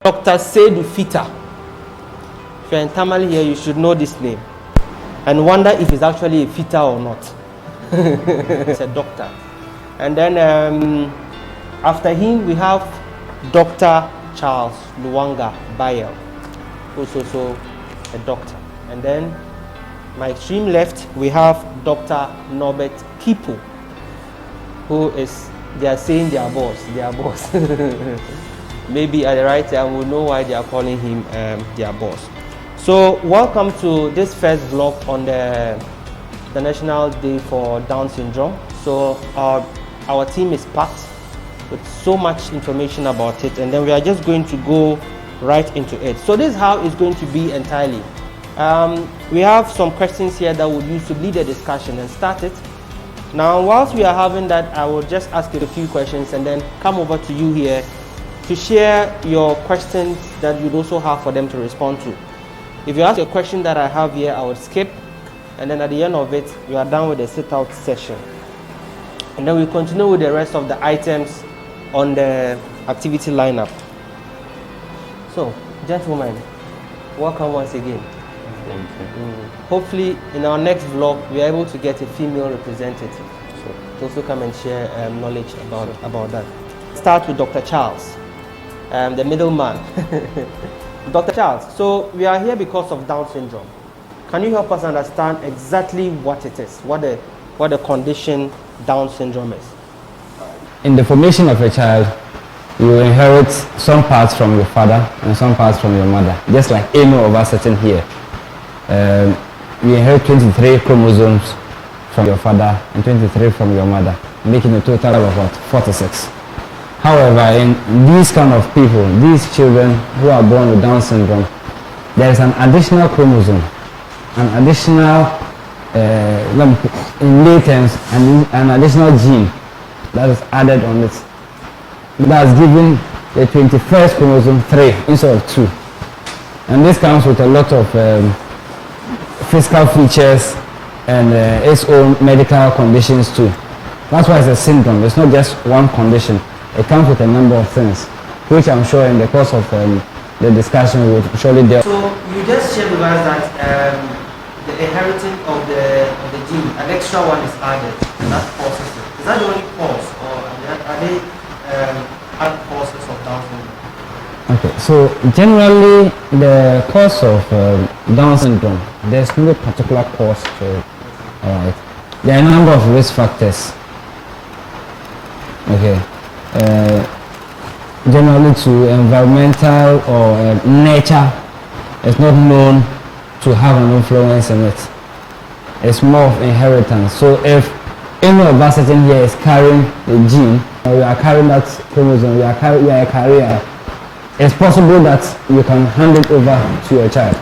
Dr. Seidu Fita. If you're in Tamale here, you should know this name and wonder if it's actually a Fita or not. It's a doctor. And then after him, we have Dr. Charles Lwanga Bayel, who's also a doctor. And then my extreme left, we have Dr. Norbert Kipo, who is, they are saying their boss. Maybe at the right time we'll know why they are calling him their boss. So welcome to this first vlog on the National Day for Down Syndrome. So our team is packed with so much information about it, and then we are just going to go right into it. So this is how it's going to be entirely. We have some questions here that we'll use to lead the discussion and start it. Now, whilst we are having that, I will just ask you a few questions and then come over to you here to share your questions that you'd also have for them to respond to. If you ask a question that I have here, I would skip, and then at the end of it, you are done with the sit-out session. And then we continue with the rest of the items on the activity lineup. So, gentlemen, welcome once again. Thank you. Hopefully, in our next vlog, we are able to get a female representative to also come and share knowledge about that. Start with Dr. Charles, the middleman. Dr. Charles, so we are here because of Down syndrome. Can you help us understand exactly what it is, what the condition Down syndrome is? In the formation of a child, you inherit some parts from your father and some parts from your mother, just like any of us sitting here. You inherit 23 chromosomes from your father and 23 from your mother, making a total of about 46. However, in these kind of people, these children who are born with Down syndrome, there is an additional chromosome, an additional, in layers, an additional gene that is added on it. That's giving the 21st chromosome 3 instead of 2. And this comes with a lot of physical features and its own medical conditions too. That's why it's a syndrome. It's not just one condition. It comes with a number of things, which I'm sure in the course of the discussion we will surely deal. So you just shared with us that the inheriting of the gene, an extra one is added, and that causes it. Is that the only cause, or are they other causes of Down syndrome? Okay, so generally the cause of Down syndrome, there's no particular cause to it. Alright. There are a number of risk factors. Okay. Generally to environmental or nature is not known to have an influence in it. It's more of inheritance. So if any of us sitting here is carrying the gene, or you are carrying that chromosome, you are a carrier, it's possible that you can hand it over to your child.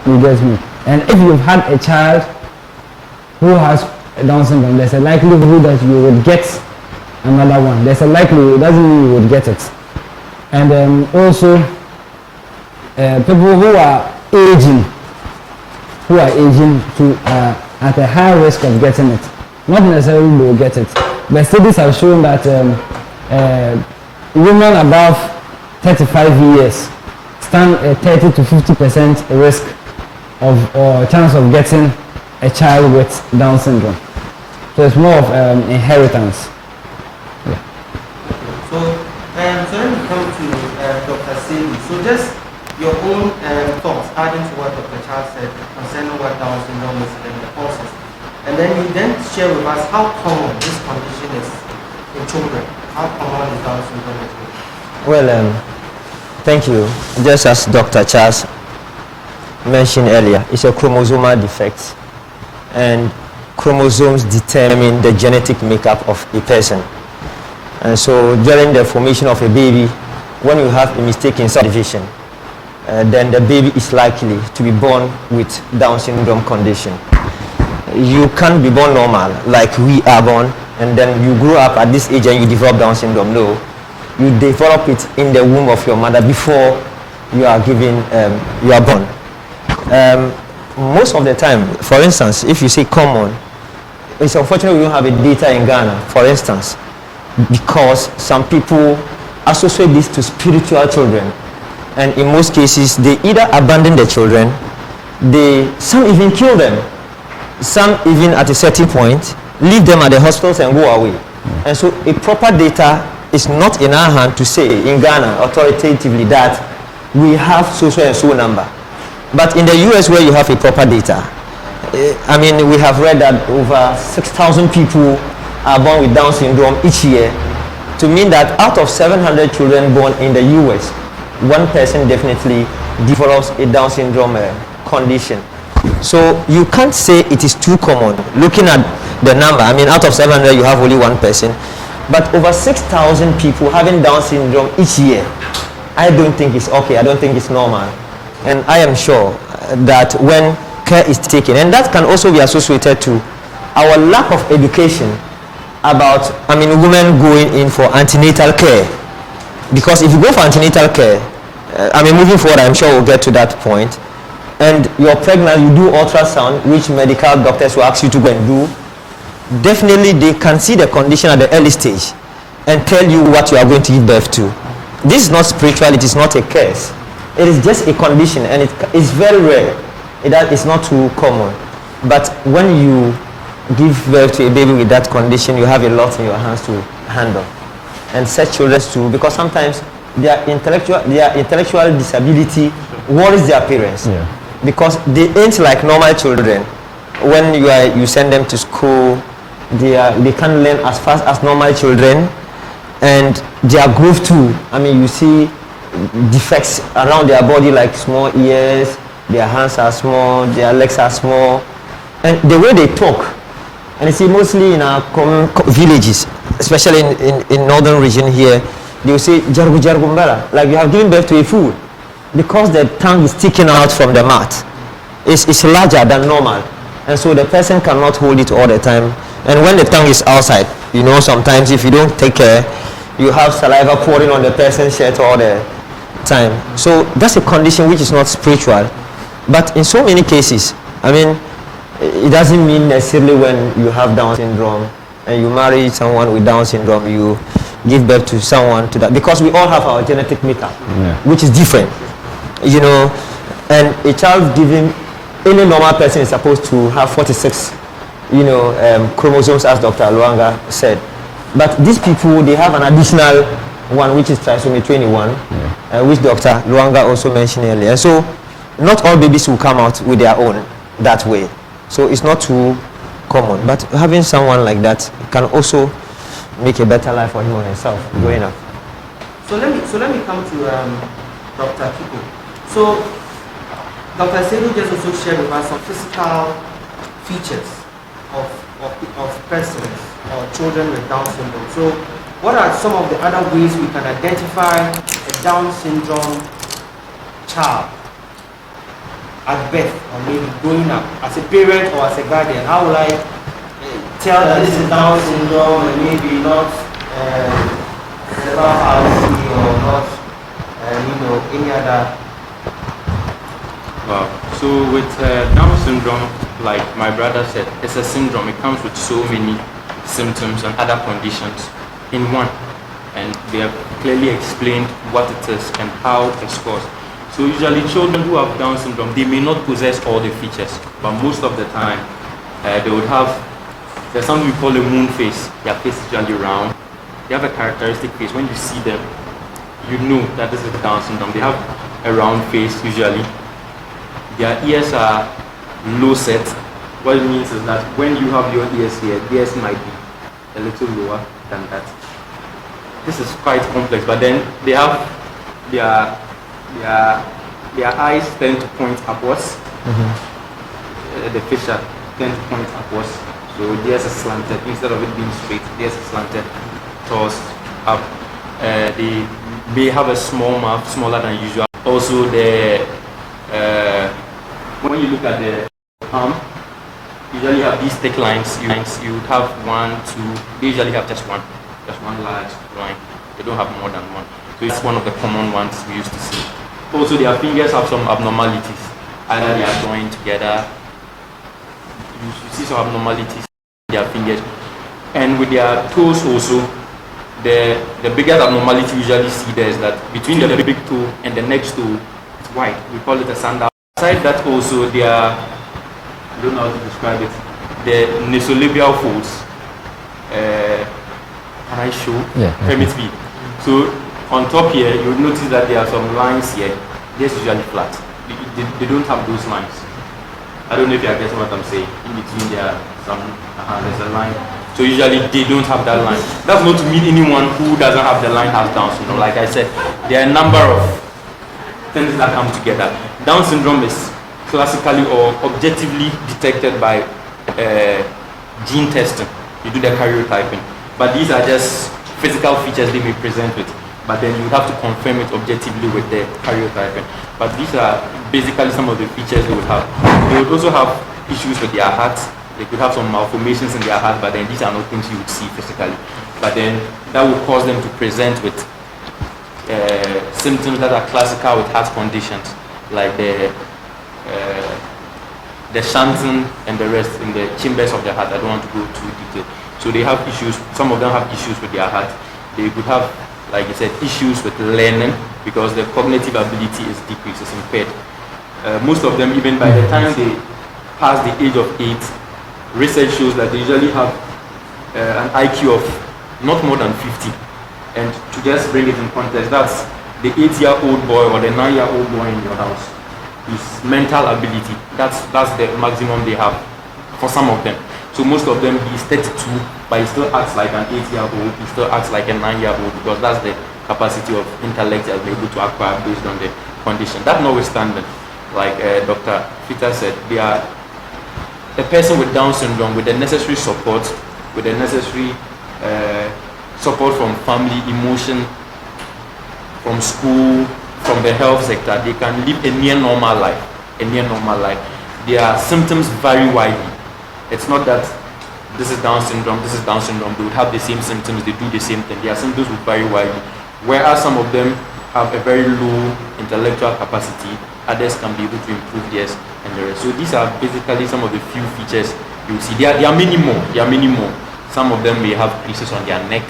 You get me? And if you've had a child who has Down syndrome, there's a likelihood that you would get another one. There's a likelihood, it doesn't mean you would get it. And also, people who are aging to at a high risk of getting it. Not necessarily they will get it, but studies have shown that women above 35 years stand a 30 to 50% risk of or chance of getting a child with Down syndrome. So it's more of inheritance. Yeah. So when we come to Dr. Seidu, so just your own thoughts adding to what Dr. Charles said concerning what Down syndrome is and the causes. And then you then share with us how common this condition is in children. How common is Down syndrome in children? Well, thank you. Just as Dr. Charles mentioned earlier, it's a chromosomal defect, and chromosomes determine the genetic makeup of a person. And so during the formation of a baby, when you have a mistake in subdivision, then the baby is likely to be born with Down syndrome condition. You can't be born normal like we are born, and then you grow up at this age and you develop Down syndrome. No, you develop it in the womb of your mother before you are given, you are born. Most of the time, for instance, if you say common, it's unfortunate we don't have a data in Ghana, for instance, because some people associate this to spiritual children, and in most cases they either abandon the children, some even kill them, some even at a certain point leave them at the hospitals and go away. And so a proper data is not in our hand to say in Ghana authoritatively that we have so number. But in the US, where you have a proper data, I mean, we have read that over 6,000 people are born with Down syndrome each year, to mean that out of 700 children born in the US, one person definitely develops a Down syndrome condition. So you can't say it is too common. Looking at the number, I mean, out of 700 you have only one person, but over 6,000 people having Down syndrome each year, I don't think it's okay. I don't think it's normal. And I am sure that when care is taken, and that can also be associated to our lack of education about, I mean, women going in for antenatal care. Because if you go for antenatal care, I mean, moving forward, I'm sure we'll get to that point, and you're pregnant, you do ultrasound, which medical doctors will ask you to go and do. Definitely they can see the condition at the early stage and tell you what you are going to give birth to. This is not spiritual, it is not a curse. It is just a condition, and it is very rare. It's not too common. But when you give birth to a baby with that condition, you have a lot in your hands to handle. And such children too, because sometimes their intellectual disability worries their parents. Yeah. Because they ain't like normal children. When you send them to school, they can't learn as fast as normal children, and their growth too. I mean, you see defects around their body, like small ears, their hands are small, their legs are small, and the way they talk. And you see, mostly in our villages, especially in northern region here, they will say jargu jargu mbala, like you have given birth to a fool, because the tongue is sticking out from the mouth. It's larger than normal, and so the person cannot hold it all the time. And when the tongue is outside, you know, sometimes if you don't take care, you have saliva pouring on the person's shirt all the time. So that's a condition which is not spiritual, but in so many cases, I mean, it doesn't mean necessarily when you have Down syndrome and you marry someone with Down syndrome, you give birth to someone to that, because we all have our genetic makeup, which is different, you know. And a child given, any normal person is supposed to have 46, chromosomes, as Dr. Lwanga said. But these people, they have an additional one, which is trisomy 21, which Dr. Lwanga also mentioned earlier. And so not all babies will come out with their own that way. So it's not too common. But having someone like that can also make a better life for him or herself growing up. So let me come to Dr. Kipo. So Dr. Seidu just also shared with us some physical features of persons or children with Down syndrome. So what are some of the other ways we can identify a Down syndrome child at birth, or maybe growing up, as a parent or as a guardian? How will I tell that this is Down syndrome and maybe not cerebral palsy or not any other? So with Down syndrome, like my brother said, it's a syndrome. It comes with so many symptoms and other conditions in one, and they have clearly explained what it is and how it's caused. So usually children who have Down syndrome, they may not possess all the features, but most of the time they would have, there's something we call a moon face. Their face is usually round. They have a characteristic face. When you see them, you know that this is Down syndrome. They have a round face usually. Their ears are low set. What it means is that when you have your ears here, theirs might be a little lower than that. This is quite complex, but then they have their eyes tend to point upwards. The facial tend to point upwards. So theirs is slanted. Instead of it being straight, theirs is slanted, tossed up. They may have a small mouth, smaller than usual. Also, when you look at the arm, usually have these thick lines. You would have one, two. They usually have just one large line. They don't have more than one. So it's one of the common ones we used to see. Also, their fingers have some abnormalities. Either they are joined together. You see some abnormalities in their fingers, and with their toes also, the biggest abnormality you usually see there is that between the big toe and the next toe, it's white. We call it a sandal. Aside that also, there are, I don't know how to describe it, the nasolabial folds. Can I show? Yeah. Permit me. So on top here, you'll notice that there are some lines here. They're usually flat. They don't have those lines. I don't know if you are getting what I'm saying. In between there are some, there's a line. So usually they don't have that line. That's not to mean anyone who doesn't have the line has Down syndrome. Like I said, there are a number of things that come together. Down syndrome is classically or objectively detected by gene testing. You do the karyotyping. But these are just physical features they may present with. But then you have to confirm it objectively with the karyotyping. But these are basically some of the features they would have. They would also have issues with their heart. They could have some malformations in their heart, but then these are not things you would see physically. But then that will cause them to present with symptoms that are classical with heart conditions, like the shunting and the rest in the chambers of the heart. I don't want to go too detailed. So they have issues. Some of them have issues with their heart. They could have, like I said, issues with learning because their cognitive ability is decreased, is impaired. Most of them, even by the time they pass the age of 8, research shows that they usually have an IQ of not more than 50. And to just bring it in context, that's the 8-year-old boy or the 9-year-old boy in your house. His mental ability, that's the maximum they have for some of them. So most of them, he's 32, but he still acts like an 8-year-old, he still acts like a 9-year-old because that's the capacity of intellect that they're able to acquire based on the condition. That notwithstanding, like Dr. Fita said, they are a person with Down syndrome with the necessary support, with the necessary support from family, emotion, from school, from the health sector, they can live a near normal life. Their symptoms vary widely. It's not that this is Down syndrome, they would have the same symptoms, they do the same thing. Their symptoms would vary widely. Whereas some of them have a very low intellectual capacity, others can be able to improve theirs and the rest. So these are basically some of the few features you see. There are many more. Some of them may have creases on their neck.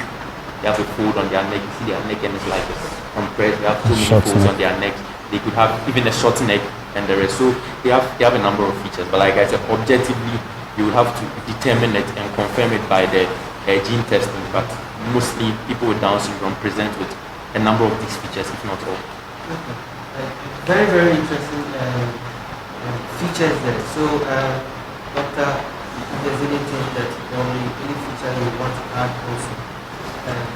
They have a fold on their neck. You see their neck and it's like compressed. They have so many folds on their necks. They could have even a short neck and the rest. So they have a number of features. But like I said, objectively, you will have to determine it and confirm it by the gene testing. But mostly people with Down syndrome present with a number of these features, if not all. Okay. Very, very interesting features there. So, Doctor, if there's anything that any feature you want to add also.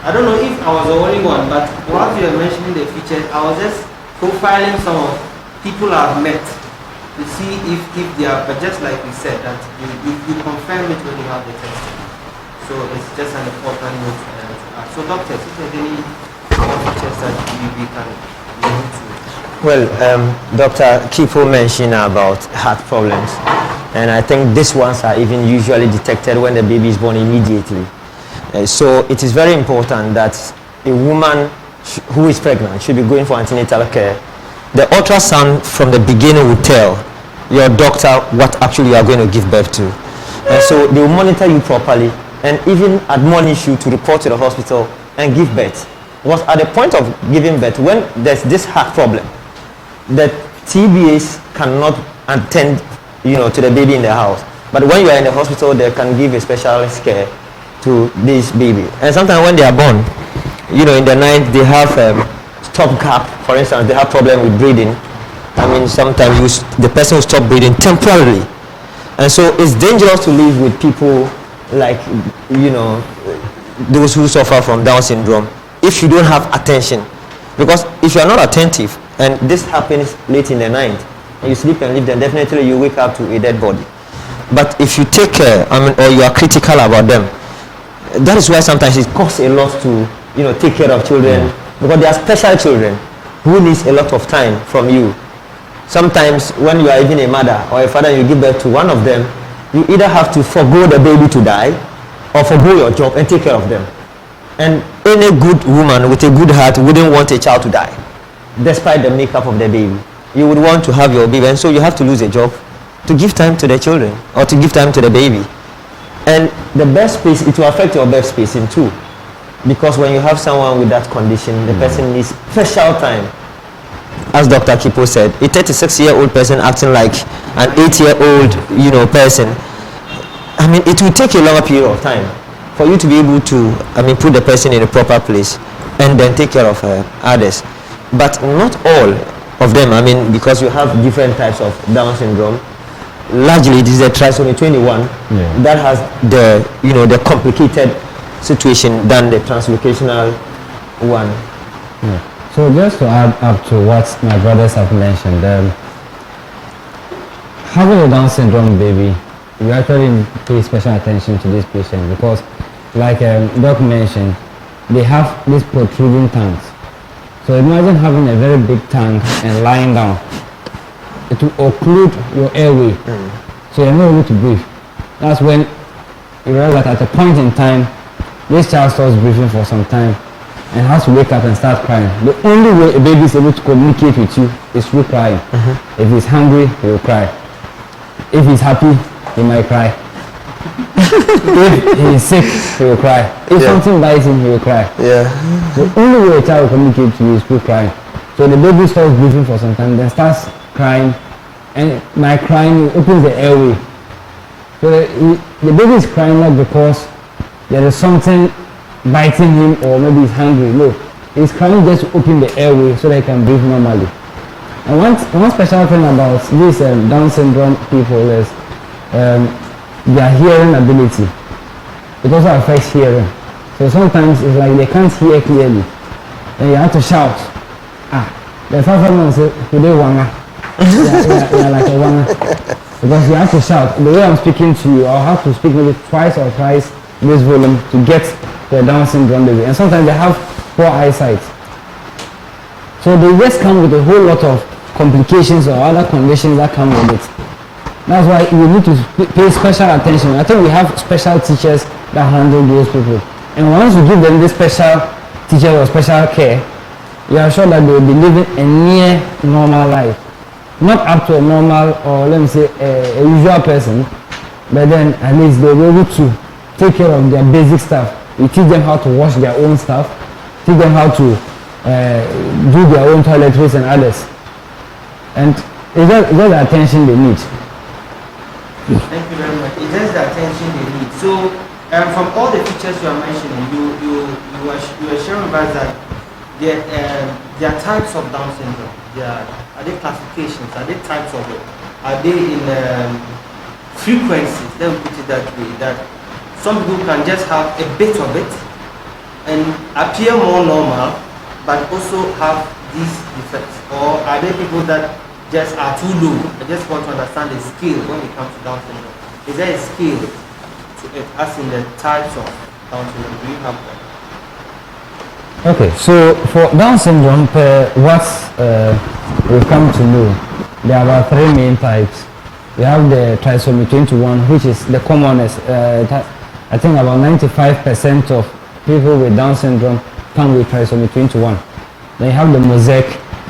I don't know if I was the only one, but while you were mentioning the features, I was just profiling some of people I've met to see if they are, but just like we said, that you confirm it when you have the test. So it's just an important note to add. So doctors, if there's any more features that we can go into. Well, Dr. Kipo mentioned about heart problems, and I think these ones are even usually detected when the baby is born immediately. So it is very important that a woman who is pregnant should be going for antenatal care. The ultrasound from the beginning will tell your doctor what actually you are going to give birth to. And so they will monitor you properly and even admonish you to report to the hospital and give birth. Because at the point of giving birth, when there's this heart problem, the TBAs cannot attend to the baby in the house. But when you are in the hospital, they can give a specialist care to this baby. And sometimes when they are born, in the night they have stopgap. For instance, they have problem with breathing. I mean, sometimes the person will stop breathing temporarily. And so it's dangerous to live with people like, those who suffer from Down syndrome if you don't have attention. Because if you are not attentive, and this happens late in the night, and you sleep and live, then definitely you wake up to a dead body. But if you take care, or you are critical about them, that is why sometimes it costs a lot to, take care of children, because they are special children who needs a lot of time from you. Sometimes when you are even a mother or a father and you give birth to one of them, you either have to forgo the baby to die or forgo your job and take care of them. And any good woman with a good heart wouldn't want a child to die, despite the makeup of the baby. You would want to have your baby, and so you have to lose a job to give time to the children or to give time to the baby. And the birth space, it will affect your birth spacing too. because when you have someone with that condition, the person needs special time. As Dr. Kipo said, a 36-year-old person acting like an 8-year-old, person, I mean, it will take a longer period of time for you to be able to, put the person in a proper place and then take care of others. But not all of them, because you have different types of Down syndrome. Largely, it is the trisomy 21 that has the complicated situation than the translocational one. Yeah. So just to add up to what my brothers have mentioned, having a Down syndrome baby, we actually pay special attention to this patient because, like Doc mentioned, they have these protruding tongues. So imagine having a very big tongue and lying down. It will occlude your airway, so you're not able to breathe. That's when you realize that at a point in time, this child starts breathing for some time and has to wake up and start crying. The only way a baby is able to communicate with you is through crying. If he's hungry, he will cry. If he's happy, he might cry. If he's sick, he will cry. If something bites him, he will cry. The only way a child will communicate to you is through crying. So the baby starts breathing for some time, then starts crying, and by crying, it opens the airway. So the baby is crying not because there is something biting him or maybe he's hungry. No, he's crying just to open the airway so they can breathe normally. And one special thing about these Down syndrome people is their hearing ability. It also affects hearing. So sometimes it's like they can't hear clearly, and you have to shout. The Southern say, Lwanga. Yeah, like a Lwanga. Because you have to shout. The way I'm speaking to you, I'll have to speak maybe twice or thrice this volume to get the Down syndrome baby. And sometimes they have poor eyesight. So they just come with a whole lot of complications or other conditions that come with it. That's why we need to pay special attention. I think we have special teachers that handle those people. And once you give them this special teacher or special care, you are sure that they will be living a near normal life. Not up to a normal or let me say a usual person, but then at least they will be able to take care of their basic stuff. You teach them how to wash their own stuff, teach them how to do their own toiletries and others. And it's just the attention they need. Thank you very much. It's just the attention they need. So from all the features you are mentioning, you are sharing with us that there are types of Down syndrome. Are they classifications? Are they types of it? Are they in frequencies? Let me put it that way. That some people can just have a bit of it and appear more normal, but also have these defects. Or are there people that just are too low? I just want to understand the scale when it comes to Down syndrome. Is there a scale to it, as in the types of Down syndrome? Do you have that? Okay, so for Down syndrome, what we've come to know, there are about 3 main types. We have the trisomy 21, which is the commonest. I think about 95% of people with Down syndrome come with trisomy 21. Then you have the mosaic,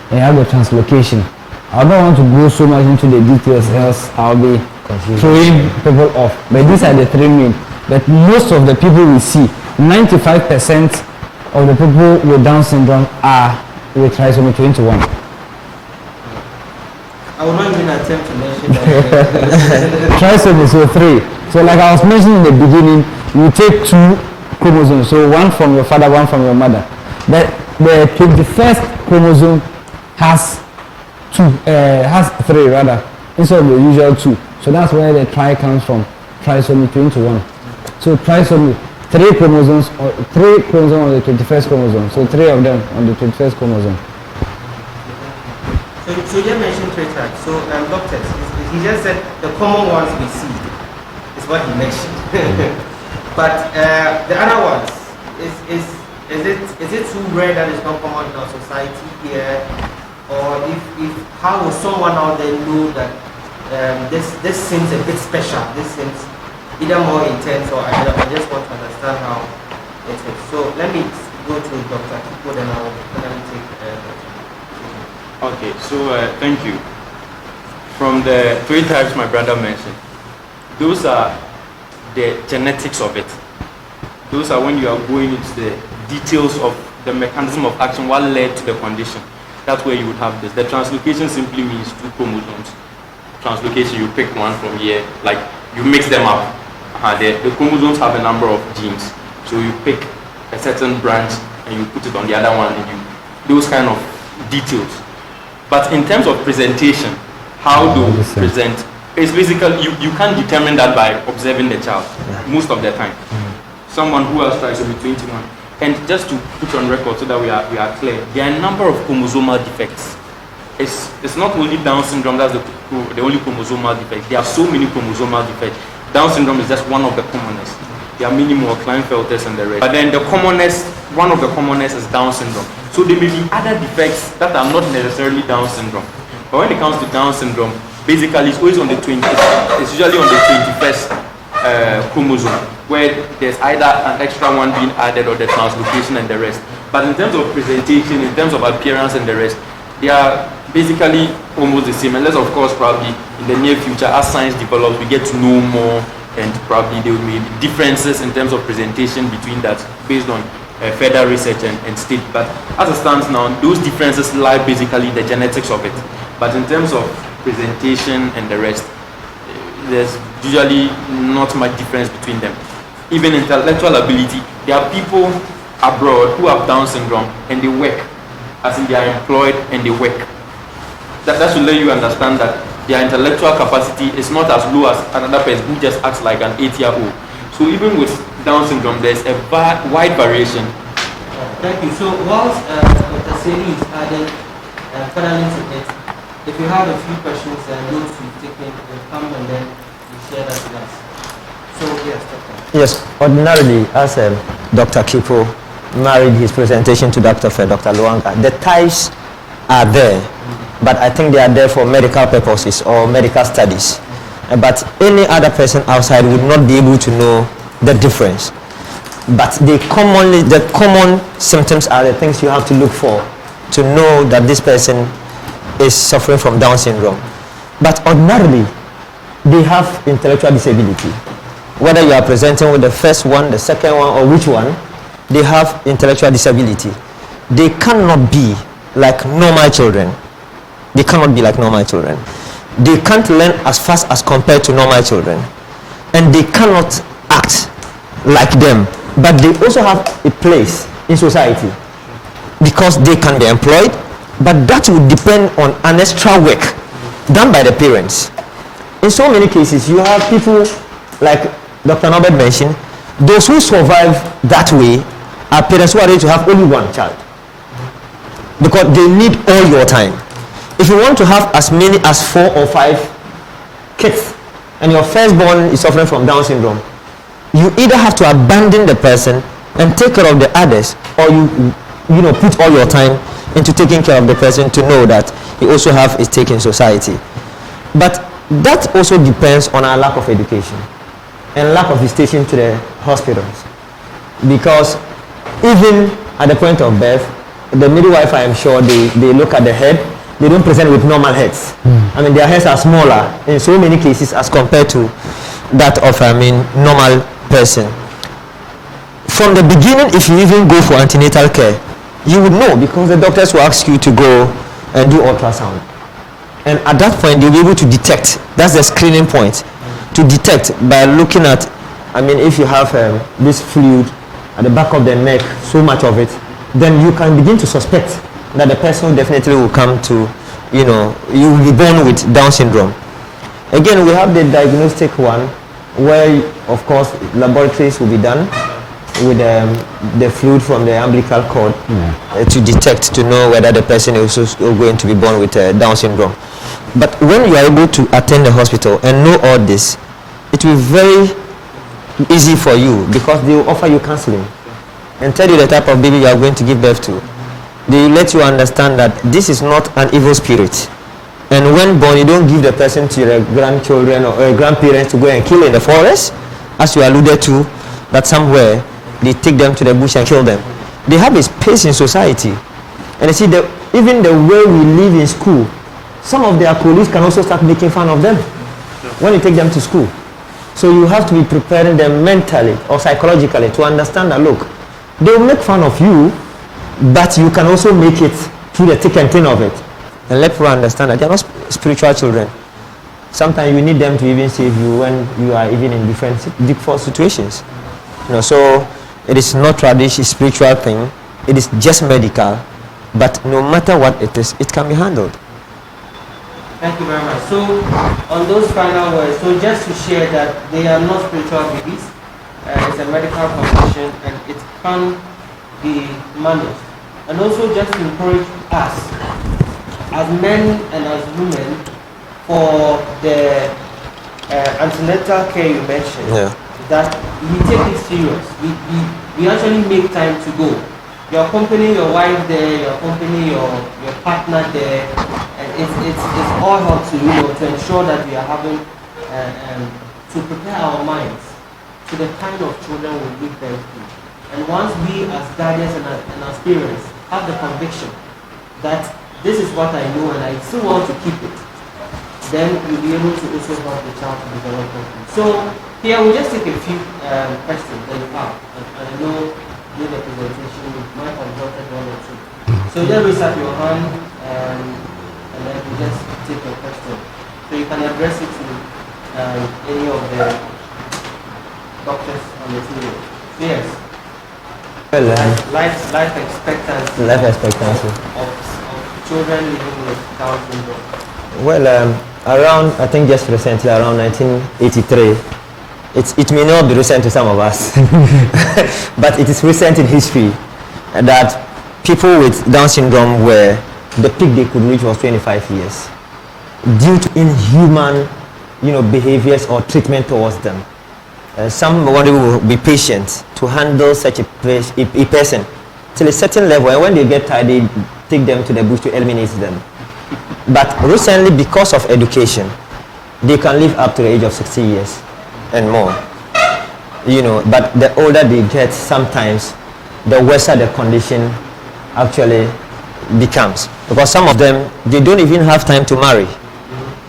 then you have the translocation. I don't want to go so much into the details, else I'll be throwing people off. But these are the 3 main. But most of the people we see, 95% of the people with Down syndrome are with trisomy 21. I will not even attempt to mention that. Trisomy, so 3. So like I was mentioning in the beginning, you take 2 chromosomes, so one from your father, one from your mother. The 21st chromosome has 3 rather, instead of the usual 2. So that's where the tri comes from, trisomy 21. So trisomy, 3 chromosomes on the 21st chromosome. So 3 of them on the 21st chromosome. So you mentioned 3 types. So doctors, he just said the common ones we see is what he mentioned. But the other ones, is it too rare that it's not common in our society here? Or if how will someone out there know that this seems a bit special? This seems either more intense or I just want to understand how it is. So let me go to Dr. Kipo, then I'll finally take Okay, so thank you. From the 3 types my brother mentioned, those are the genetics of it. Those are when you are going into the details of the mechanism of action, what led to the condition, that's where you would have this. The translocation simply means 2 chromosomes. Translocation, you pick one from here, like you mix them up. The chromosomes have a number of genes, so you pick a certain branch and you put it on the other one, and those kind of details. But in terms of presentation, how to present, it's basically you can't determine that by observing the child most of the time. Someone who has trisomy 21, and just to put on record so that we are clear, there are a number of chromosomal defects. It's not only Down syndrome that's the only chromosomal defect. There are so many chromosomal defects. Down syndrome is just one of the commonest. There are many more, Klinefelters and the rest. But then one of the commonest is Down syndrome. So there may be other defects that are not necessarily Down syndrome. But when it comes to Down syndrome, basically it's always on the 20th. It's usually on the 21st chromosome, where there's either an extra one being added or the translocation and the rest. But in terms of presentation, in terms of appearance and the rest, they are basically almost the same, unless of course probably in the near future as science develops we get to know more, and probably there will be differences in terms of presentation between that based on further research and study. But as it stands now, those differences lie basically in the genetics of it. But in terms of presentation and the rest, there's usually not much difference between them. Even intellectual ability, there are people abroad who have Down syndrome and they work, as in they are employed and they work. That should let you understand that their intellectual capacity is not as low as another person who just acts like an 8-year-old. So even with Down syndrome, there's a wide variation. Thank you. So whilst Dr. Seidu is adding further into it, if you have a few questions and notes you've taken, come and then you share that with us. So yes, Doctor. Yes, ordinarily, as Dr. Kipo married his presentation to Dr. Lwanga, the ties are there, but I think they are there for medical purposes or medical studies. But any other person outside would not be able to know the difference. But the common symptoms are the things you have to look for to know that this person is suffering from Down syndrome. But ordinarily, they have intellectual disability. Whether you are presenting with the first one, the second one, or which one, they have intellectual disability. They cannot be like normal children. They cannot be like normal children. They can't learn as fast as compared to normal children. And they cannot act like them. But they also have a place in society because they can be employed, but that would depend on an extra work done by the parents. In so many cases, you have people like Dr. Norbert mentioned, those who survive that way are parents who are ready to have only one child because they need all your time. If you want to have as many as 4 or 5 kids and your firstborn is suffering from Down syndrome, you either have to abandon the person and take care of the others, or you know, put all your time into taking care of the person to know that you also have a stake in society. But that also depends on our lack of education and lack of visitation to the hospitals, because even at the point of birth, the midwife, I am sure, they look at the head. They don't present with normal heads. I mean, their heads are smaller in so many cases as compared to that of normal person. From the beginning, if you even go for antenatal care, you would know, because the doctors will ask you to go and do ultrasound, and at that point they'll be able to detect. That's the screening point, to detect by looking at, if you have this fluid at the back of the neck, so much of it, then you can begin to suspect that the person definitely will come to, you will be born with Down syndrome. Again, we have the diagnostic one, where of course laboratories will be done with the fluid from the umbilical cord to detect, to know whether the person is also going to be born with Down syndrome. But when you are able to attend the hospital and know all this, it will be very easy for you, because they will offer you counseling and tell you the type of baby you are going to give birth to. They will let you understand that this is not an evil spirit, and when born, you don't give the person to your grandchildren or grandparents to go and kill in the forest, as you alluded to, that somewhere they take them to the bush and kill them. They have a space in society, and you see, even the way we live in school, some of their colleagues can also start making fun of them when you take them to school. So you have to be preparing them mentally or psychologically to understand that, look, They will make fun of you, but you can also make it through the thick and thin of it. And let people understand that they are not spiritual children. Sometimes you need them to even save you when you are even in difficult situations. So it is not traditional spiritual thing. It is just medical. But no matter what it is, it can be handled. Thank you very much. So on those final words, so just to share that they are not spiritual babies. It's a medical condition and it can be managed. And also just to encourage us as men and as women for the antenatal care you mentioned, that we take it serious. We actually make time to go. You accompany your wife there, you accompany your partner there, and it's all help to to ensure that we are having to prepare our minds to the kind of children we give birth to. And once we as guardians and as parents have the conviction that this is what I know and I still want to keep it, then you'll be able to also help the child to develop properly. So here we'll just take a few questions that you have. And I know during the presentation you might have jotted one or two. So just raise up your hand and then we'll just take a question. So you can address it to any of the doctors on the team. Yes. Well, life expectancy. Life expectancy of children living with Down syndrome. Well, around, I think just recently, around 1983, it may not be recent to some of us, but it is recent in history that people with Down syndrome were, the peak they could reach was 25 years due to inhuman, behaviors or treatment towards them. Somebody will be patient to handle such a person till a certain level, and when they get tired, they take them to the bush to eliminate them. But recently, because of education, they can live up to the age of 60 years and more. But the older they get, sometimes the worse the condition actually becomes. Because some of them, they don't even have time to marry.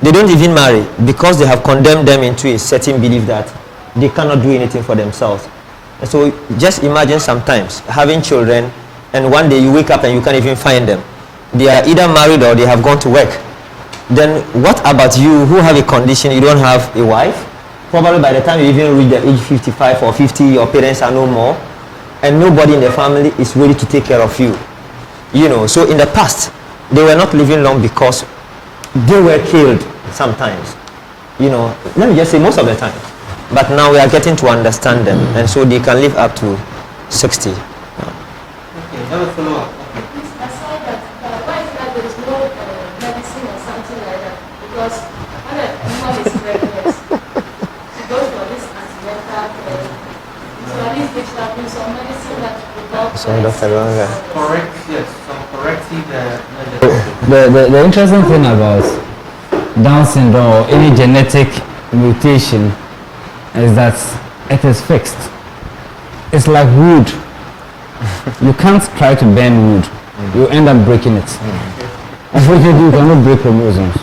They don't even marry because they have condemned them into a certain belief that they cannot do anything for themselves. And so just imagine sometimes having children and one day you wake up and you can't even find them. They are either married or they have gone to work. Then what about you who have a condition, you don't have a wife? Probably by the time you even reach the age 55 or 50, your parents are no more, and nobody in the family is ready to take care of you. So in the past, they were not living long because they were killed sometimes. Let me just say most of the time. But now we are getting to understand them, and so they can live up to 60. Okay, that was follow up. Please, aside that, why is that there is no medicine or something like that? Because when a woman is pregnant, she goes for this antenatal care. So at least they should have been some medicine that will help. So Dr. Lwanga. Correct, yes, some corrective medicine. The interesting thing about Down syndrome or any genetic mutation is that it is fixed. It's like wood. You can't try to bend wood. You end up breaking it. Unfortunately, you cannot break chromosomes.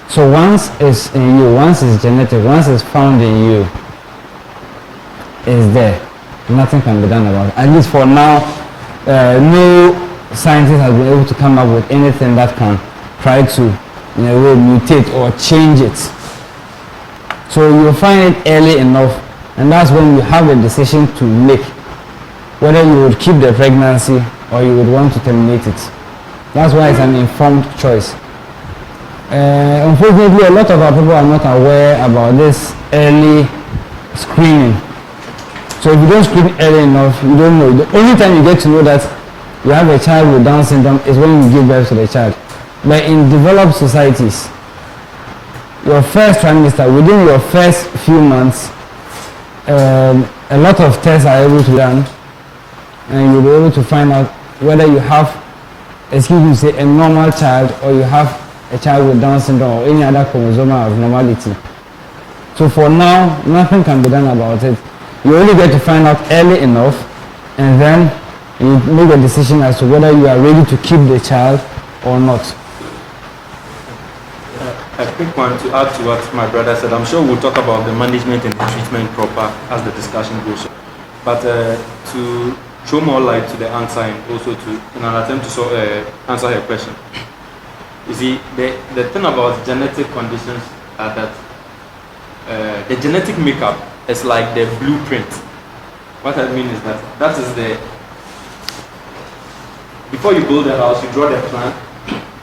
So once it's in you, once it's genetic, once it's found in you, it's there. Nothing can be done about it. At least for now, no scientist has been able to come up with anything that can try to, in a way, mutate or change it. So you'll find it early enough, and that's when you have a decision to make whether you would keep the pregnancy or you would want to terminate it. That's why it's an informed choice. Unfortunately, a lot of our people are not aware about this early screening. So if you don't screen early enough, you don't know. The only time you get to know that you have a child with Down syndrome is when you give birth to the child. But in developed societies, your first trimester, within your first few months, a lot of tests are able to be done, and you'll be able to find out whether you have, a normal child, or you have a child with Down syndrome or any other chromosomal abnormality. So for now, nothing can be done about it. You only get to find out early enough, and then you make a decision as to whether you are ready to keep the child or not. A quick one to add to what my brother said. I'm sure we'll talk about the management and the treatment proper as the discussion goes on. But to throw more light to the answer and also to in an attempt to answer her question. You see, the thing about genetic conditions are that the genetic makeup is like the blueprint. What I mean is that is the, before you build a house, you draw the plan,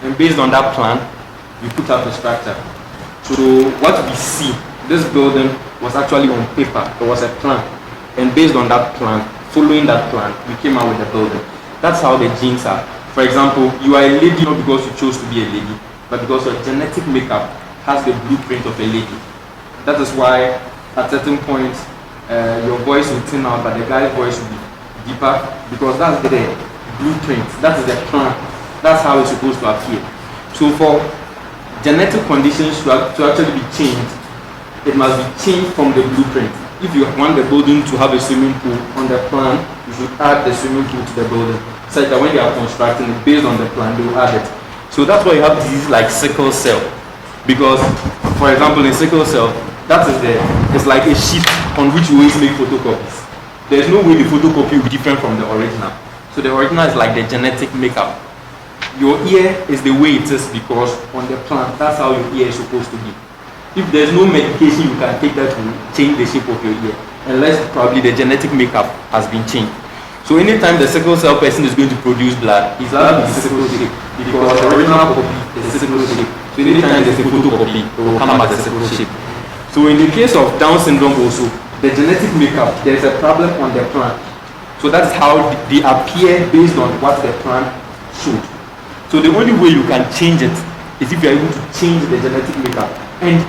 and based on that plan, you put up the structure. So what we see, this building was actually on paper. There was a plan, and based on that plan, following that plan, we came out with the building. That's how the genes are. For example, you are a lady not because you chose to be a lady, but because your genetic makeup has the blueprint of a lady. That is why at certain points your voice will thin out, but the guy's voice will be deeper, because that's the blueprint, that is the plan, that's how it's supposed to appear. So for genetic conditions to actually be changed, it must be changed from the blueprint. If you want the building to have a swimming pool on the plan, you should add the swimming pool to the building, such that when they are constructing it based on the plan, they will add it. So that's why you have diseases like sickle cell, because for example in sickle cell, that is it's like a sheet on which you always make photocopies. There's no way the photocopy will be different from the original. So the original is like the genetic makeup. Your ear is the way it is because on the plan, that's how your ear is supposed to be. If there's no medication you can take that will change the shape of your ear, unless probably the genetic makeup has been changed. So anytime the sickle cell person is going to produce blood, his blood will be sickle shape because the original copy is sickle shape. So anytime there's a photocopy, it will come as a sickle shape. So in the case of Down syndrome also, the genetic makeup, there's a problem on the plan. So that's how they appear based on what the plan showed. So the only way you can change it is if you are able to change the genetic makeup. And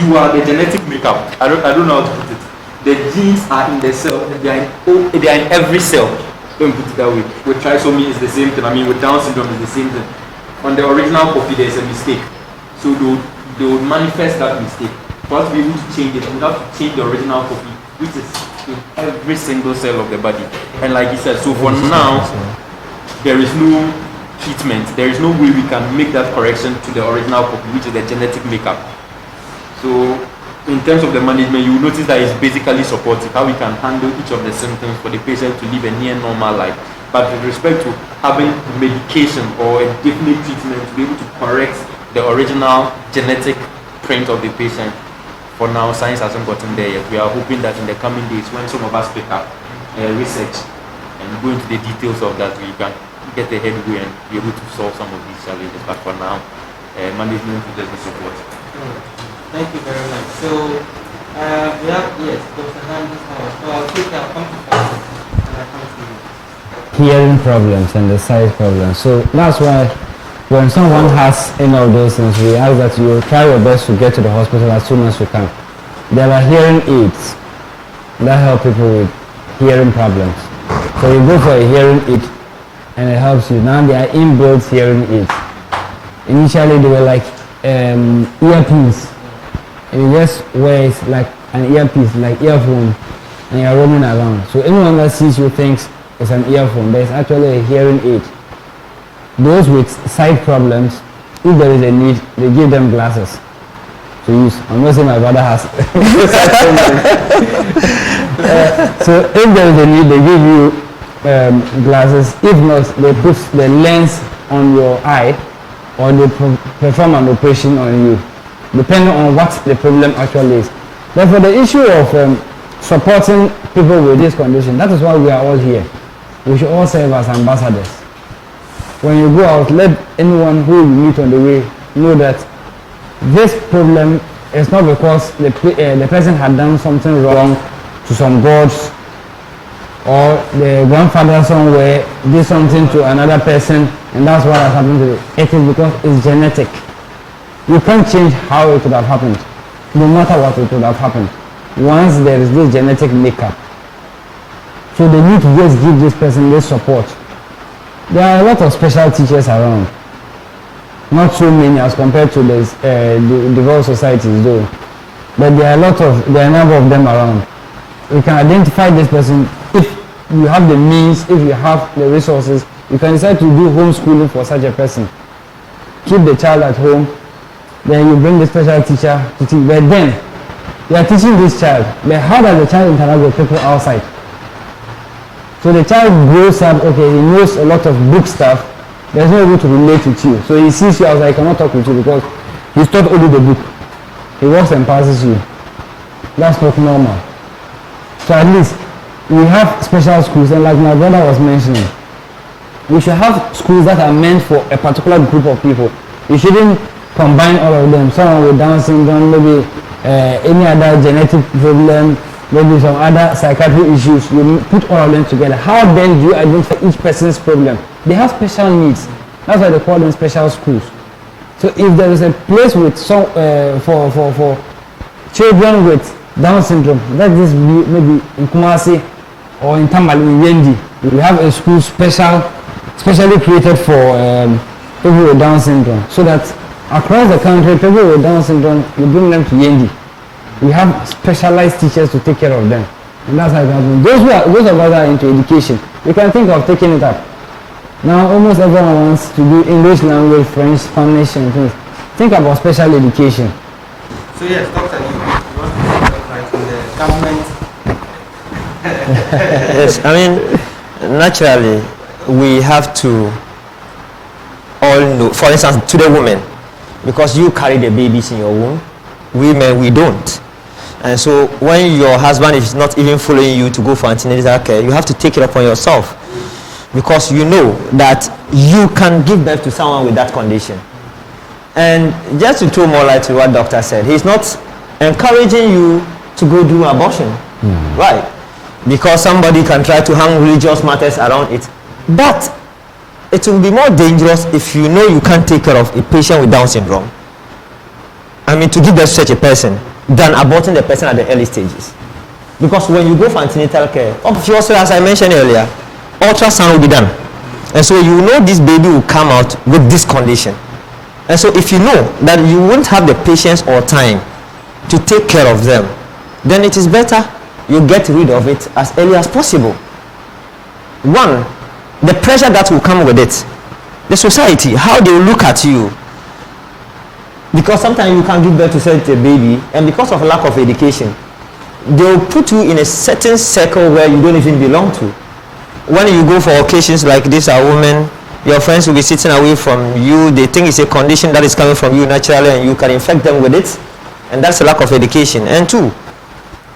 you are the genetic makeup. I don't know how to put it. The genes are in the cell. They are in every cell. Don't put it that way. With trisomy is the same thing. I mean with Down syndrome is the same thing. On the original copy there is a mistake. So they will manifest that mistake. For us to be able to change it, we have to change the original copy, which is in every single cell of the body. And like he said, so for now, there is no treatment. There is no way we can make that correction to the original copy, which is the genetic makeup. So in terms of the management, you will notice that it's basically supportive, how we can handle each of the symptoms for the patient to live a near normal life. But with respect to having medication or a definite treatment to be able to correct the original genetic print of the patient, for now, science hasn't gotten there yet. We are hoping that in the coming days, when some of us pick up research and go into the details of that, we can get a headway and be able to solve some of these challenges. But for now, management will just be support. Thank you very much. So, we have, yes, Dr. Handis. So I'll take our complications and I come to you. Hearing problems and the sight problems. So that's why when someone has any of those things, we ask that you try your best to get to the hospital as soon as you can. There are hearing aids that help people with hearing problems. So you go for a hearing aid and it helps you. Now they are inbuilt hearing aids. Initially they were like earpiece. And you just wear it like an earpiece, like earphone, and you're roaming around. So anyone that sees you thinks it's an earphone, but it's actually a hearing aid. Those with sight problems, if there is a need, they give them glasses to use. I'm not saying my brother has sight problems. So if there is a need, they give you glasses. If not, they put the lens on your eye or they perform an operation on you, depending on what the problem actually is. But for the issue of supporting people with this condition, that is why we are all here. We should all serve as ambassadors. When you go out, let anyone who you meet on the way know that this problem is not because the person had done something wrong to some gods, or the grandfather somewhere did something to another person and that's what has happened to it. It is because it's genetic. You can't change how it would have happened, no matter what it would have happened, once there is this genetic makeup. So they need to just give this person this support. There are a lot of special teachers around. Not so many as compared to the developed societies though. But there are a number of them around. You can identify this person. If you have the means, if you have the resources, you can decide to do homeschooling for such a person. Keep the child at home, then you bring the special teacher to teach. But then, you are teaching this child, but how does the child interact with people outside? So the child grows up, okay, he knows a lot of book stuff, but he's not able to relate with you. So he sees you as I cannot talk with you because he's taught only the book. He walks and passes you. That's not normal. So at least we have special schools, and like my brother was mentioning, we should have schools that are meant for a particular group of people. You shouldn't combine all of them. Someone with Down syndrome, maybe any other genetic problem, maybe some other psychiatric issues. You put all of them together. How then do you identify each person's problem? They have special needs. That's why they call them special schools. So if there is a place with some for children with Down syndrome, let this be maybe in Kumasi or in Tamale, in Yendi. We have a school specially created for people with Down syndrome, so that across the country, people with Down syndrome, we bring them to Yendi. We have specialized teachers to take care of them, and that's how it happens. Those of us that are into education, we can think of taking it up. Now, almost everyone wants to do English language, French, Spanish, and things. Think about special education. So yes, Doctor, you want to talk like in the government? Yes, I mean, naturally, we have to all know, for instance, to the women, because you carry the babies in your womb, women, we don't. And so when your husband is not even following you to go for antenatal care, you have to take it upon yourself, because you know that you can give birth to someone with that condition. And just to throw more light to what doctor said, he's not encouraging you to go do abortion, right? Because somebody can try to hang religious matters around it. But it will be more dangerous if you know you can't take care of a patient with Down syndrome. I mean, to give birth to such a person, than aborting the person at the early stages. Because when you go for antenatal care, obviously, as I mentioned earlier, ultrasound will be done. And so you know this baby will come out with this condition. And so if you know that you won't have the patience or time to take care of them, then it is better you get rid of it as early as possible. One, the pressure that will come with it. The society, how they will look at you. Because sometimes you can't give birth to such a baby, and because of lack of education, they will put you in a certain circle where you don't even belong to. When you go for occasions like this, a woman, your friends will be sitting away from you. They think it's a condition that is coming from you naturally, and you can infect them with it. And that's a lack of education. And two,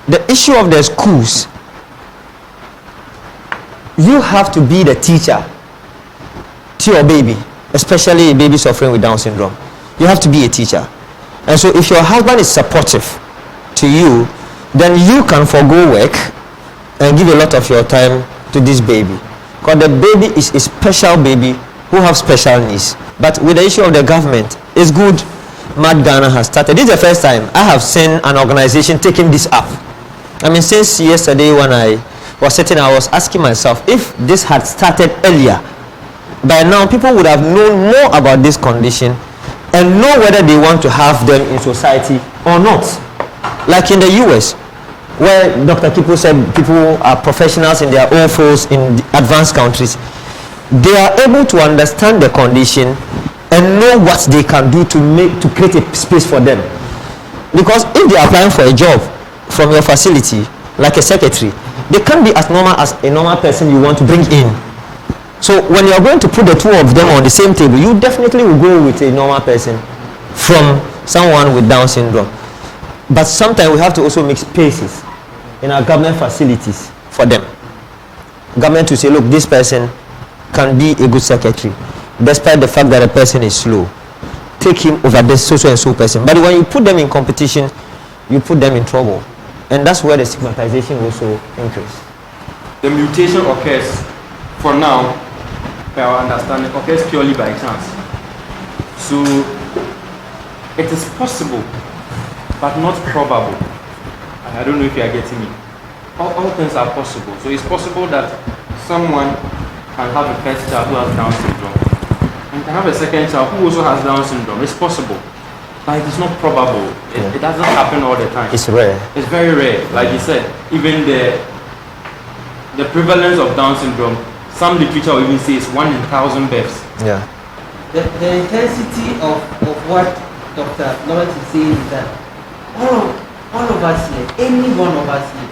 the issue of the schools. You have to be the teacher to your baby, especially a baby suffering with Down syndrome. You have to be a teacher. And so if your husband is supportive to you, then you can forgo work and give a lot of your time to this baby. Because the baby is a special baby who have special needs. But with the issue of the government, it's good MaD Ghana has started. This is the first time I have seen an organization taking this up. I mean, since yesterday when I was sitting, I was asking myself, if this had started earlier, by now people would have known more about this condition and know whether they want to have them in society or not. Like in the US, where Dr. Kipo said people are professionals in their own fields in advanced countries, they are able to understand the condition and know what they can do to create a space for them. Because if they are applying for a job from your facility, like a secretary, they can't be as normal as a normal person you want to bring in. So when you're going to put the two of them on the same table, you definitely will go with a normal person from someone with Down syndrome. But sometimes we have to also make spaces in our government facilities for them. Government to say, look, this person can be a good secretary, despite the fact that the person is slow. Take him over this so and so person. But when you put them in competition, you put them in trouble. And that's where the stigmatization also increases. The mutation occurs, for now, per our understanding, occurs purely by chance. So it is possible, but not probable. I don't know if you are getting me. All things are possible. So it's possible that someone can have a first child who has Down syndrome and can have a second child who also has Down syndrome. It's possible, but it is not probable. It doesn't happen all the time. It's rare. It's very rare. Like you said, even the prevalence of Down syndrome, some literature will even say it's 1 in 1,000 births. Yeah. The intensity of what Dr. Norbert is saying is that all of us here, any one of us here,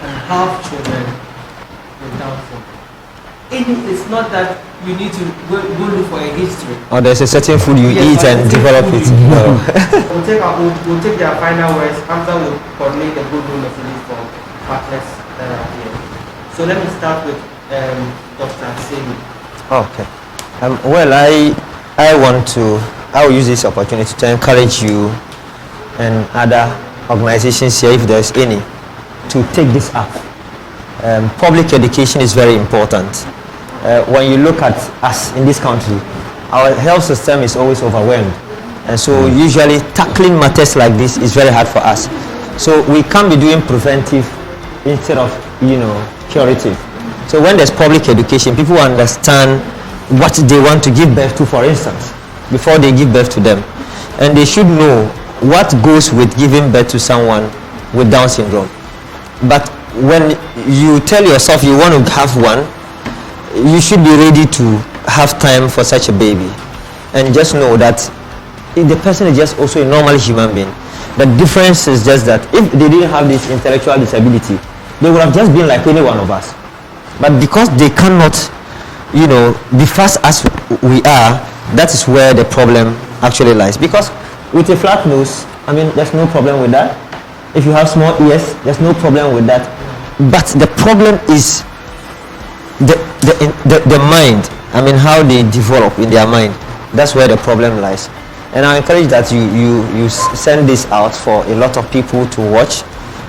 can have children with Down syndrome. It's not that you need to go look for a history. Or there's a certain food you eat and develop it. We'll take their final words after we coordinate the good rule of release for partners that are here. So let me start with Dr. Seidu. Okay. Well, I will use this opportunity to encourage you and other organizations here, if there's any, to take this up. Public education is very important. When you look at us in this country, our health system is always overwhelmed, and so usually tackling matters like this is very hard for us. So we can't be doing preventive instead of curative. So when there's public education, people understand what they want to give birth to, for instance, before they give birth to them, and they should know what goes with giving birth to someone with Down syndrome. But when you tell yourself you want to have one, you should be ready to have time for such a baby, and just know that if the person is just also a normal human being. The difference is just that if they didn't have this intellectual disability, they would have just been like any one of us. But because they cannot, be fast as we are, that is where the problem actually lies. Because with a flat nose, there's no problem with that. If you have small ears, there's no problem with that. But the problem is the mind. How they develop in their mind. That's where the problem lies. And I encourage that you send this out for a lot of people to watch.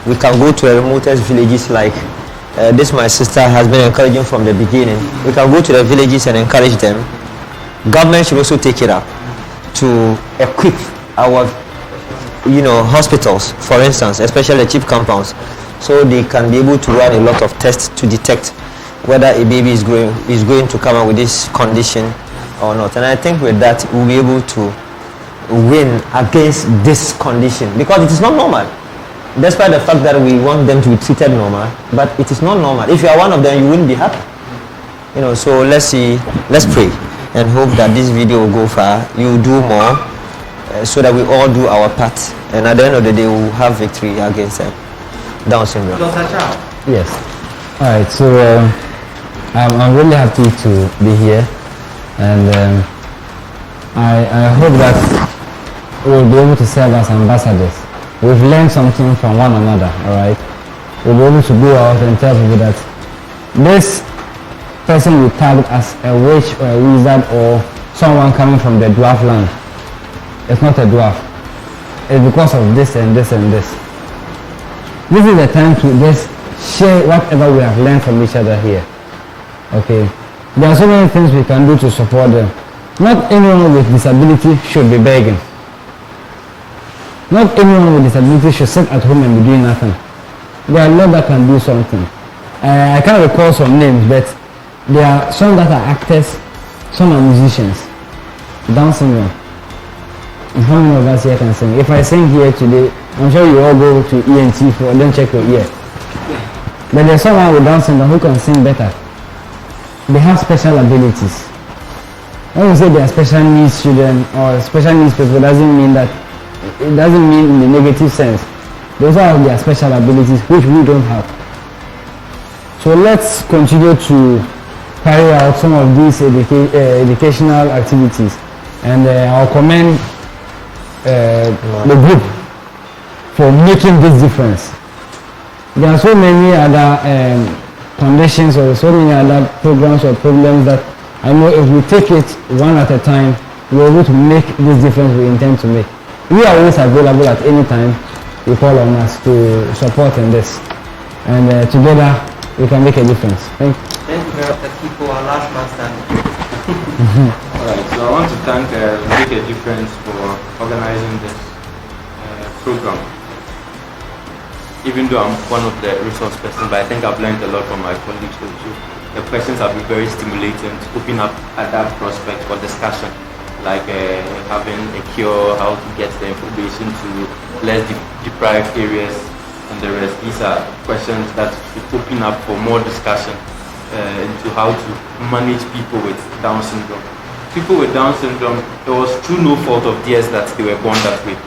We can go to the remotest villages like this. My sister has been encouraging from the beginning. We can go to the villages and encourage them. Government should also take it up to equip our hospitals, for instance, especially the cheap compounds, so they can be able to run a lot of tests to detect whether a baby is going to come out with this condition or not. And I think with that we'll be able to win against this condition, because it is not normal, despite the fact that we want them to be treated normal, but it is not normal. If you are one of them, you wouldn't be happy. So let's pray and hope that this video will go far. You do more, so that we all do our part, and at the end of the day we'll have victory against Down syndrome. Dr. Charles. Yes. All right. So I'm really happy to be here, and I hope that we'll be able to serve as ambassadors. We've learned something from one another. All right. We'll be able to go out and tell people that this person we tagged as a witch or a wizard or someone coming from the dwarf land, it's not a dwarf. It's because of this and this and this. This is the time to just share whatever we have learned from each other here. Okay. There are so many things we can do to support them. Not anyone with disability should be begging. Not anyone with disability should sit at home and be doing nothing. There are a lot that can do something. I can't recall some names, but there are some that are actors, some are musicians. Down syndrome. And how many of us here can sing? If I sing here today, I'm sure you all go to ENT for don't check your ear. But there's someone with Down syndrome who can sing better. They have special abilities. When we say they are special needs children or special needs people, doesn't mean in the negative sense. They also have their special abilities which we don't have. So let's continue to carry out some of these educational activities, and I'll commend the group for making this difference. There are so many other conditions or so many other programs or problems that I know if we take it one at a time, we're able to make this difference we intend to make. We are always available at any time. You call on us to support in this, and together we can make a difference. Thank you. Thank you very much, Kipo, our last man standing. Alright, so I want to thank Make a Difference for organizing this program. Even though I'm one of the resource persons, but I think I've learned a lot from my colleagues also. The questions have been very stimulating to open up at that prospect for discussion, like having a cure, how to get the information to less deprived areas and the rest. These are questions that should open up for more discussion into how to manage people with Down syndrome. People with Down syndrome, it was through no fault of theirs that they were born that way.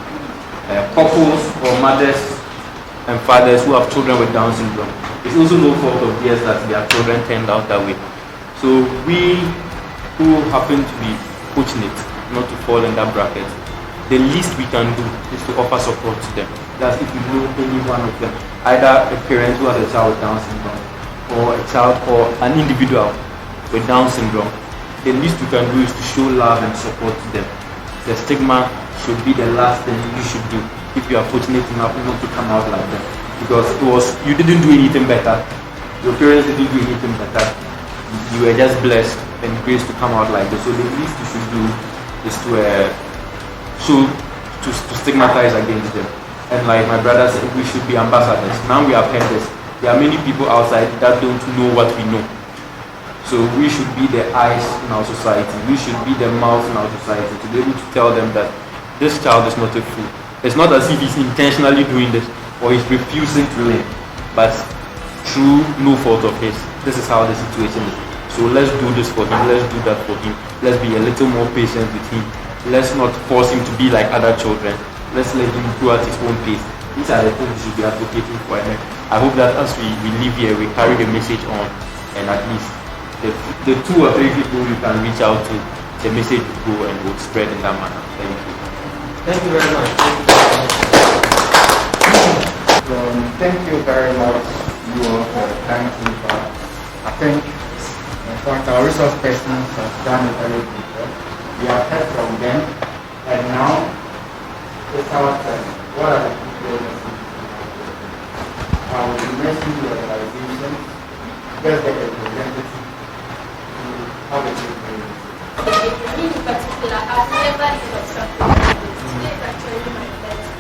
Couples or mothers and fathers who have children with Down syndrome, It's also no fault of theirs that their children turned out that way. So we who happen to be fortunate not to fall in that bracket, the least we can do is to offer support to them. That's if you know any one of them, either a parent who has a child with Down syndrome, or a child or an individual with Down syndrome. The least we can do is to show love and support to them. The stigma should be the last thing you should do if you are fortunate enough not to come out like that. Because you didn't do anything better. Your parents didn't do anything better. You were just blessed and graced to come out like this. So the least you should do is to stigmatize against them. And like my brother said, we should be ambassadors. Now we have heard this. There are many people outside that don't know what we know. So we should be the eyes in our society. We should be the mouth in our society to be able to tell them that this child is not a fool. It's not as if he's intentionally doing this or he's refusing to learn, but through no fault of his. This is how the situation is. So let's do this for him. Let's do that for him. Let's be a little more patient with him. Let's not force him to be like other children. Let's let him go at his own pace. These are the things we should be advocating for. And I hope that as we leave here, we carry the message on, and at least the 2 or 3 people you can reach out to, the message will go and will spread in that manner. Thank you. Thank you very much. Thank you very much, you all, for the time so far. I think, in fact, our resource persons have done a very good job. We have heard from them, and now it's our turn. What are the people I will be mentioning the organization, just the representative to have a good meeting. In particular, I've never instructed this. Today is actually my first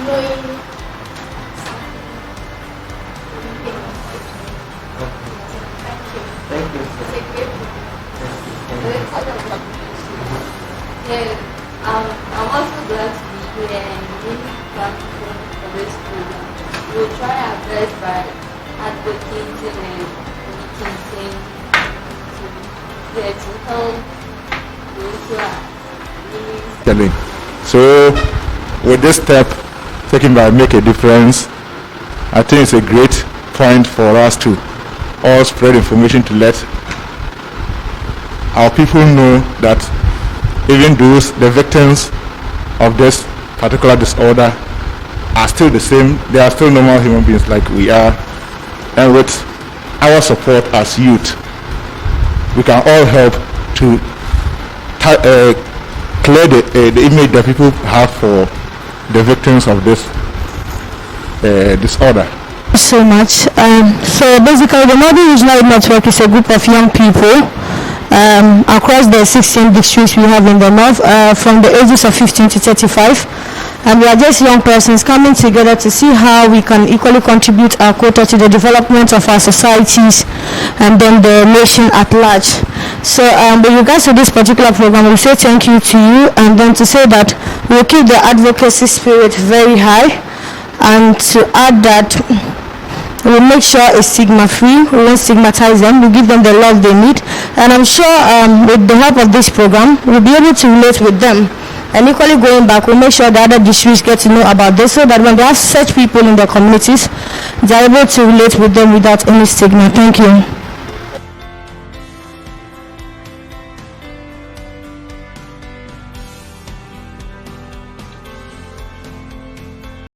knowing Thank you. it's a great I'm also glad to be here and being platform for this program. We'll try our best by advocating and communicating to help those who are really. So, with this step taken by Make a Difference, I think it's a great point for us to all spread information to let our people know that even the victims of this particular disorder are still the same. They are still normal human beings like we are. And with our support as youth, we can all help to clear the image that people have for the victims of this disorder. So much. So basically, the MaD Regional Network is a group of young people across the 16 districts we have in the north, from the ages of 15 to 35. And we are just young persons coming together to see how we can equally contribute our quota to the development of our societies and then the nation at large. So with regards to this particular program, we say thank you to you, and then to say that we'll keep the advocacy spirit very high, and to add that we'll make sure it's stigma-free. We won't stigmatize them. We'll give them the love they need. And I'm sure with the help of this program, we'll be able to relate with them. And equally going back, we'll make sure the other districts get to know about this, so that when they have such people in their communities, they're able to relate with them without any stigma. Thank you.